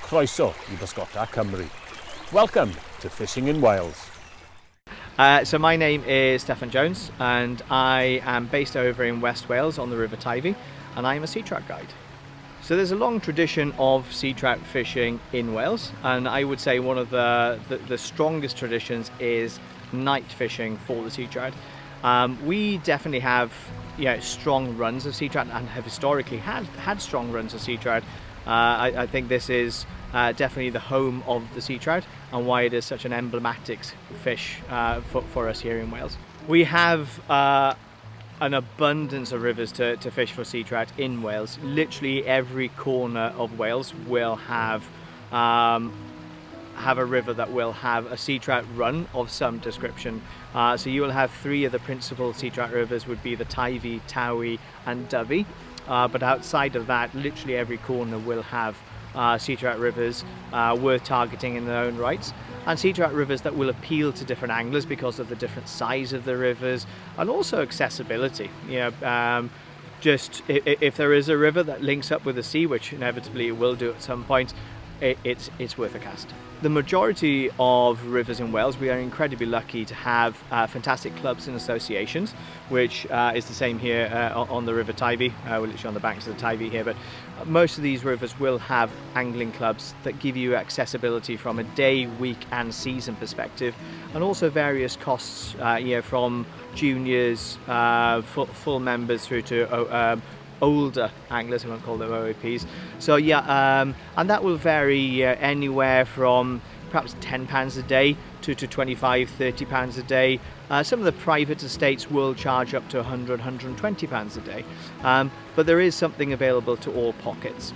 Croeso I Bysgota Cymru. Welcome to Fishing in Wales. So my name is Steffan Jones and I am based over in West Wales on the River Teifi, and I am a sea trout guide. So there's a long tradition of sea trout fishing in Wales, and I would say one of the strongest traditions is night fishing for the sea trout. We definitely have strong runs of sea trout and have historically had strong runs of sea trout. I think this is definitely the home of the sea trout and why it is such an emblematic fish for us here in Wales. We have an abundance of rivers to fish for sea trout in Wales. Literally every corner of Wales will have a river that will have a sea trout run of some description. So you will have three of the principal sea trout rivers would be the Teifi, Towy and Dyfi. But outside of that, literally every corner will have sea trout rivers worth targeting in their own rights, and sea trout rivers that will appeal to different anglers because of the different size of the rivers and also accessibility. Just if there is a river that links up with the sea, which inevitably it will do at some point, it's worth a cast. The majority of rivers in Wales, we are incredibly lucky to have fantastic clubs and associations, which is the same here on the River Teifi. We're literally on the banks of the Teifi here, but most of these rivers will have angling clubs that give you accessibility from a day, week and season perspective, and also various costs from juniors, full members through to older anglers, I won't call them OAPs. So and that will vary anywhere from perhaps £10 a day to £25–30 a day. Some of the private estates will charge up to £100–120 a day, but there is something available to all pockets.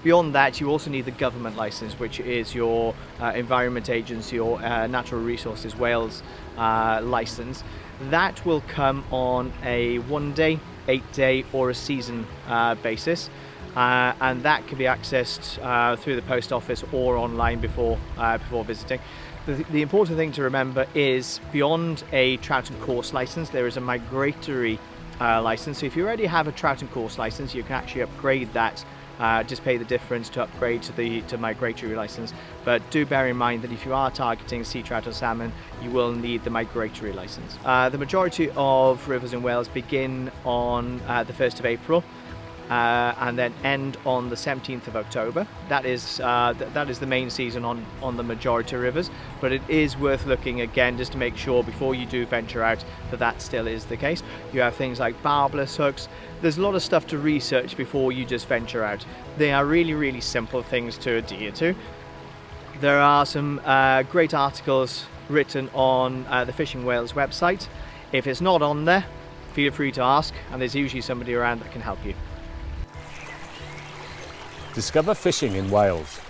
Beyond that, you also need the government licence, which is your Environment Agency or Natural Resources Wales licence. That will come on a 1 day, 8 day or a season basis, and that can be accessed through the post office or online before visiting. The important thing to remember is beyond a trout and course license, there is a migratory license. So if you already have a trout and course license, you can actually upgrade that. Just pay the difference to upgrade to migratory license. But do bear in mind that if you are targeting sea trout or salmon, you will need the migratory license. The majority of rivers in Wales begin on the 1st of April and then end on the 17th of October. That is the main season on the majority of rivers, but it is worth looking again just to make sure before you do venture out that still is the case. You have things like barbless hooks. There's a lot of stuff to research before you just venture out. They are really simple things to adhere to. There are some great articles written on the Fishing Wales website. If it's not on there, feel free to ask, and there's usually somebody around that can help you. Discover fishing in Wales.